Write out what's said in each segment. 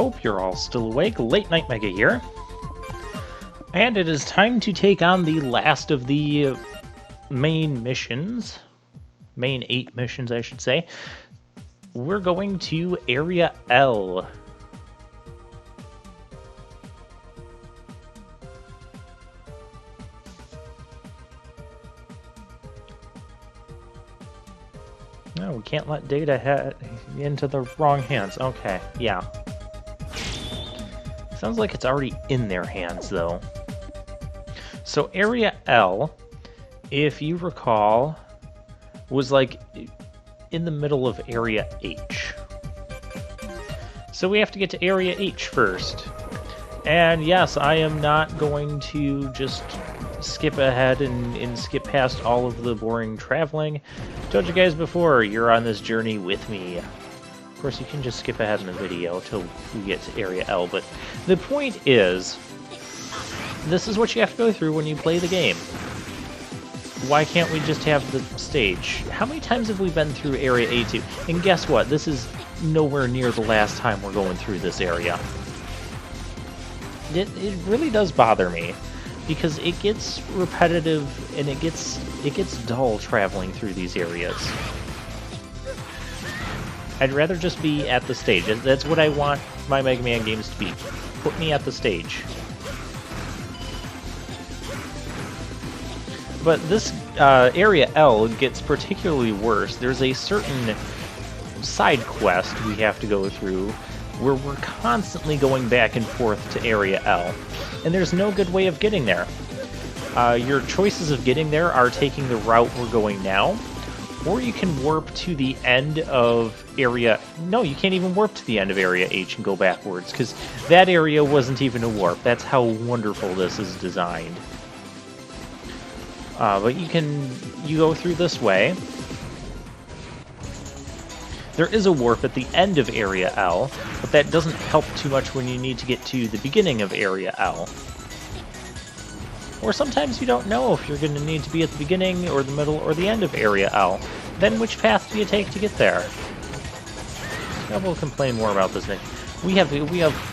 Hope you're all still awake. Late Night Mega here. And it is time to take on the last of the main missions. Main 8 missions, I should say. We're going to Area L. No, we can't let data head into the wrong hands. Okay, yeah. Sounds like it's already in their hands, though. So Area L, if you recall, was like in the middle of Area H. So we have to get to Area H first. And yes, I am not going to just skip ahead and skip past all of the boring traveling. Told you guys before, you're on this journey with me. Of course, you can just skip ahead in the video till we get to Area L, but the point is, this is what you have to go through when you play the game. Why can't we just have the stage? How many times have we been through Area A2? And guess what? This is nowhere near the last time we're going through this area. It really does bother me, because it gets repetitive and it gets dull traveling through these areas. I'd rather just be at the stage. That's what I want my Mega Man games to be. Put me at the stage. But this Area L gets particularly worse. There's a certain side quest we have to go through where we're constantly going back and forth to Area L. And there's no good way of getting there. Your choices of getting there are taking the route we're going now, or you can warp to the end of Area... No, you can't even warp to the end of Area H and go backwards, because that area wasn't even a warp. That's how wonderful this is designed. But you go through this way. There is a warp at the end of Area L, but that doesn't help too much when you need to get to the beginning of Area L. Or sometimes you don't know if you're going to need to be at the beginning, or the middle, or the end of Area L. Then which path do you take to get there? Yeah, we'll complain more about this next. We have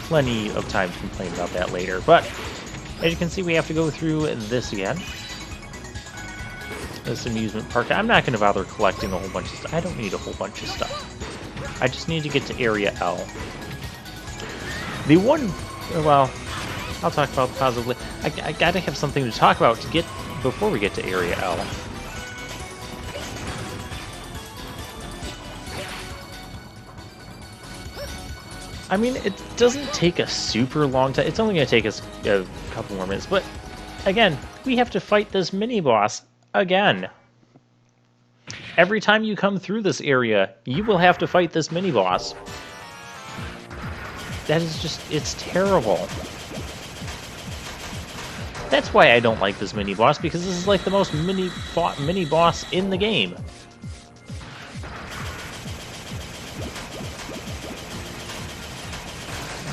plenty of time to complain about that later, but as you can see, we have to go through this again. This amusement park. I'm not going to bother collecting a whole bunch of stuff. I don't need a whole bunch of stuff. I just need to get to Area L. The one... Well, I'll talk about the positively. I gotta have something to talk about to get before we get to Area L. I mean, it doesn't take a super long time. It's only going to take us a couple more minutes. But, again, we have to fight this mini-boss again. Every time you come through this area, you will have to fight this mini-boss. That is just... It's terrible. That's why I don't like this mini-boss, because this is like the most mini-boss in the game.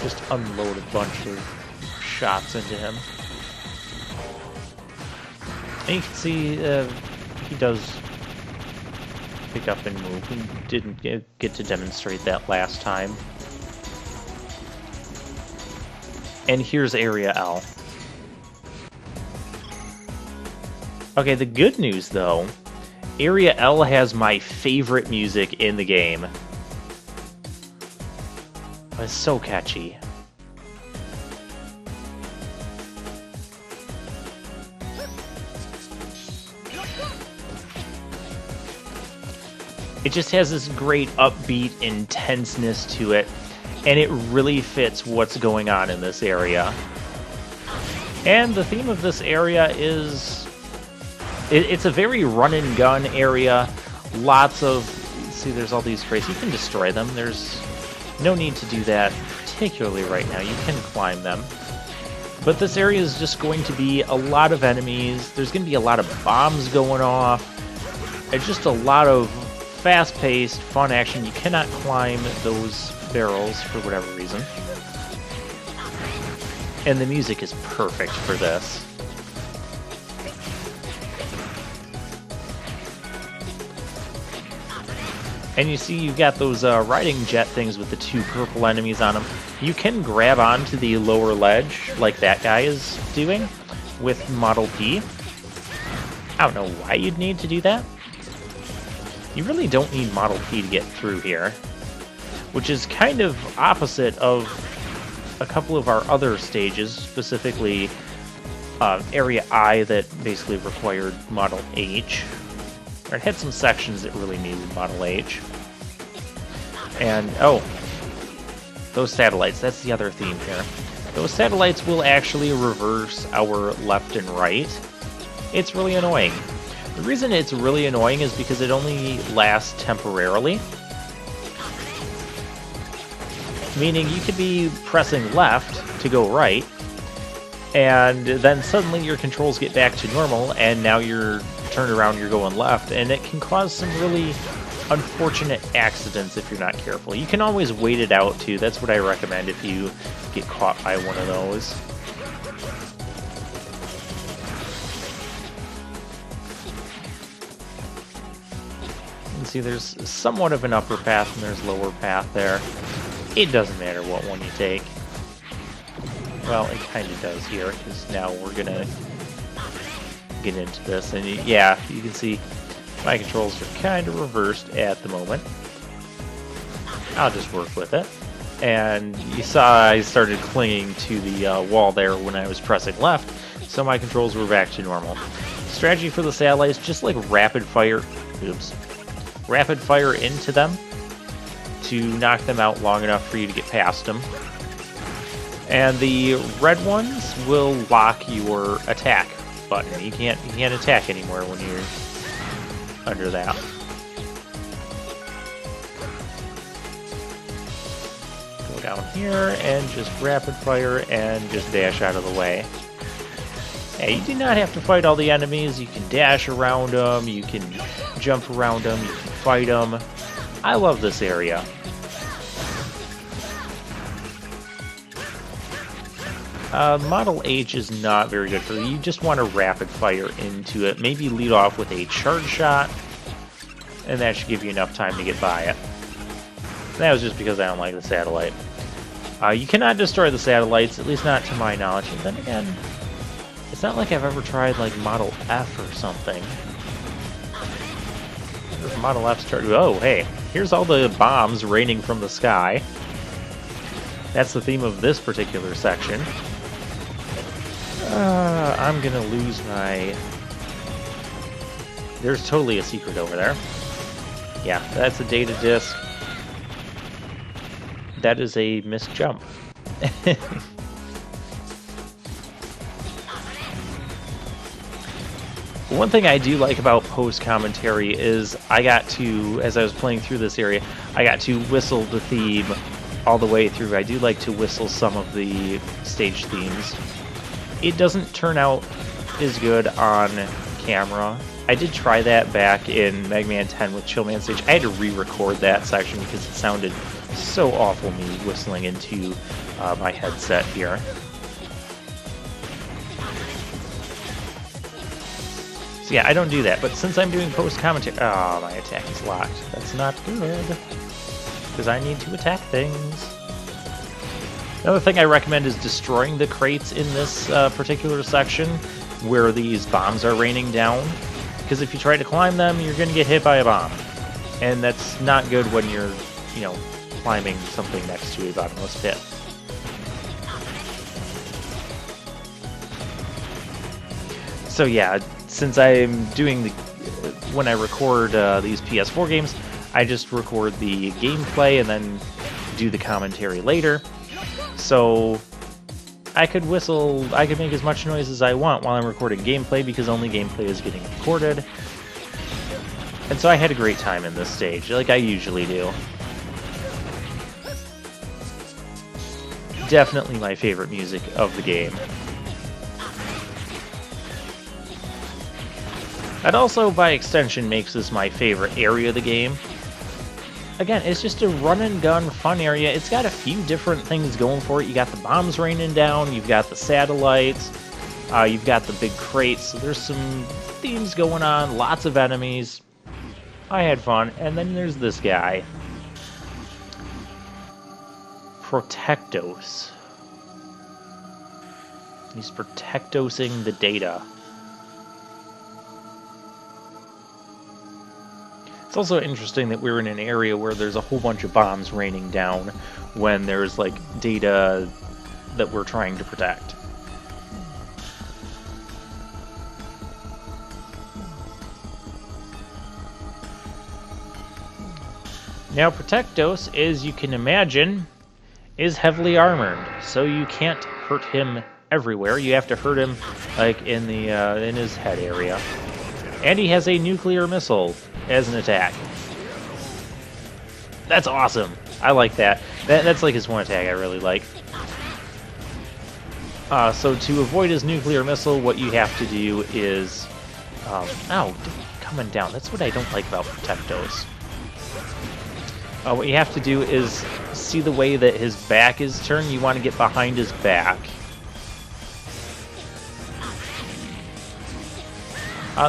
Just unload a bunch of shots into him. And you can see he does pick up and move. We didn't get to demonstrate that last time. And here's Area L. Okay, the good news, though, Area L has my favorite music in the game. It's so catchy. It just has this great upbeat intenseness to it, and it really fits what's going on in this area. And the theme of this area is... It's a very run-and-gun area. Lots of... See, there's all these crates. You can destroy them. There's no need to do that, particularly right now. You can climb them. But this area is just going to be a lot of enemies. There's going to be a lot of bombs going off. It's just a lot of fast-paced, fun action. You cannot climb those barrels for whatever reason. And the music is perfect for this. And you see you've got those riding jet things with the 2 purple enemies on them. You can grab onto the lower ledge like that guy is doing with Model P. I don't know why you'd need to do that. You really don't need Model P to get through here, which is kind of opposite of a couple of our other stages, specifically Area I that basically required Model H. Or it had some sections that really needed Model H. And, oh, those satellites, that's the other theme here. Those satellites will actually reverse our left and right. It's really annoying. The reason it's really annoying is because it only lasts temporarily. Meaning you could be pressing left to go right, and then suddenly your controls get back to normal, and now you're turned around, you're going left, and it can cause some really unfortunate accidents if you're not careful. You can always wait it out too. That's what I recommend if you get caught by one of those. You can see there's somewhat of an upper path and there's lower path there. It doesn't matter what one you take. Well, it kind of does here, because now we're gonna get into this, and yeah, you can see my controls are kind of reversed at the moment. I'll just work with it. And you saw I started clinging to the wall there when I was pressing left, so my controls were back to normal. Strategy for the satellites, just like rapid fire into them to knock them out long enough for you to get past them. And the red ones will lock your attack button. You can't attack anymore when you're under that. Go down here and just rapid fire and just dash out of the way. Yeah, you do not have to fight all the enemies. You can dash around them, you can jump around them, you can fight them. I love this area. Model H is not very good for you. You just want to rapid fire into it. Maybe lead off with a charge shot, and that should give you enough time to get by it. That was just because I don't like the satellite. You cannot destroy the satellites, at least not to my knowledge. And then again, it's not like I've ever tried like Model F or something. There's Model F's charge. Oh, hey, here's all the bombs raining from the sky. That's the theme of this particular section. I'm gonna lose my... There's totally a secret over there. Yeah, that's a data disk. That is a missed jump. One thing I do like about post-commentary is I got to, as I was playing through this area, I got to whistle the theme all the way through. I do like to whistle some of the stage themes. It doesn't turn out as good on camera. I did try that back in Mega Man 10 with Chillman Stage. I had to re-record that section because it sounded so awful, me whistling into my headset here. So yeah, I don't do that, but since I'm doing post-commentary... Oh, my attack is locked. That's not good, because I need to attack things. Another thing I recommend is destroying the crates in this particular section where these bombs are raining down, because if you try to climb them, you're going to get hit by a bomb. And that's not good when you're, you know, climbing something next to a bottomless pit. So yeah, since I'm doing the... when I record these PS4 games, I just record the gameplay and then do the commentary later. So I could whistle, I could make as much noise as I want while I'm recording gameplay because only gameplay is getting recorded. And so I had a great time in this stage, like I usually do. Definitely my favorite music of the game. That also, by extension, makes this my favorite area of the game. Again, it's just a run-and-gun fun area. It's got a few different things going for it. You got the bombs raining down, you've got the satellites, you've got the big crates, so there's some themes going on, lots of enemies. I had fun. And then there's this guy. Protectos. He's protectosing the data. It's also interesting that we're in an area where there's a whole bunch of bombs raining down when there's, like, data that we're trying to protect. Now, Protectos, as you can imagine, is heavily armored, so you can't hurt him everywhere. You have to hurt him, like, in the in his head area. And he has a nuclear missile as an attack. That's awesome. I like that. That's like his one attack I really like. So to avoid his nuclear missile, what you have to do is... ow, coming down. That's what I don't like about Protectos. What you have to do is see the way that his back is turned. You want to get behind his back.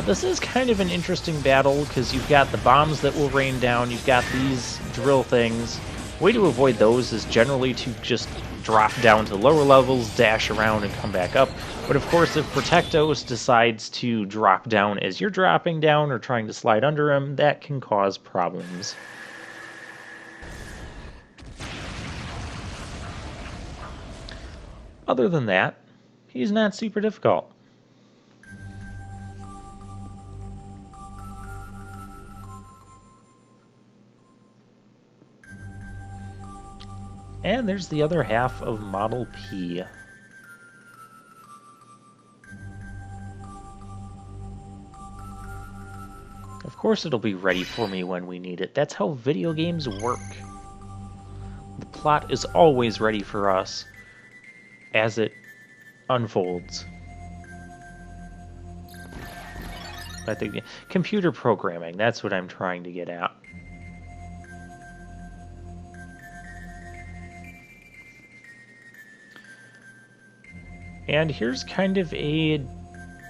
This is kind of an interesting battle because you've got the bombs that will rain down. You've got these drill things. Way to avoid those is generally to just drop down to lower levels, dash around, and come back up. But of course, if Protectos decides to drop down as you're dropping down or trying to slide under him, that can cause problems. Other than that, he's not super difficult. And there's the other half of Model P. Of course it'll be ready for me when we need it. That's how video games work. The plot is always ready for us as it unfolds. I think computer programming, that's what I'm trying to get at. And here's kind of a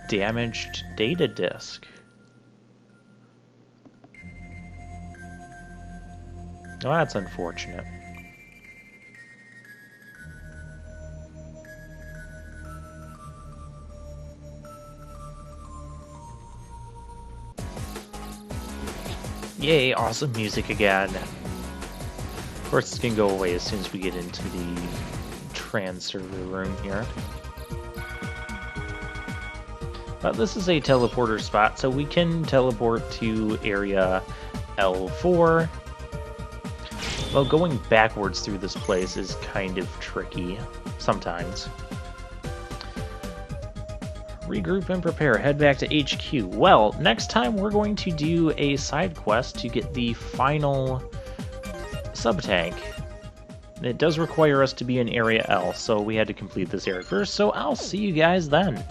damaged data disk. Oh, that's unfortunate. Yay, awesome music again. Of course, it's gonna go away as soon as we get into the trans server room here. But this is a teleporter spot, so we can teleport to area L4. Well, going backwards through this place is kind of tricky sometimes. Regroup and prepare. Head back to HQ. Well, next time we're going to do a side quest to get the final sub-tank. It does require us to be in Area L, so we had to complete this area first, so I'll see you guys then.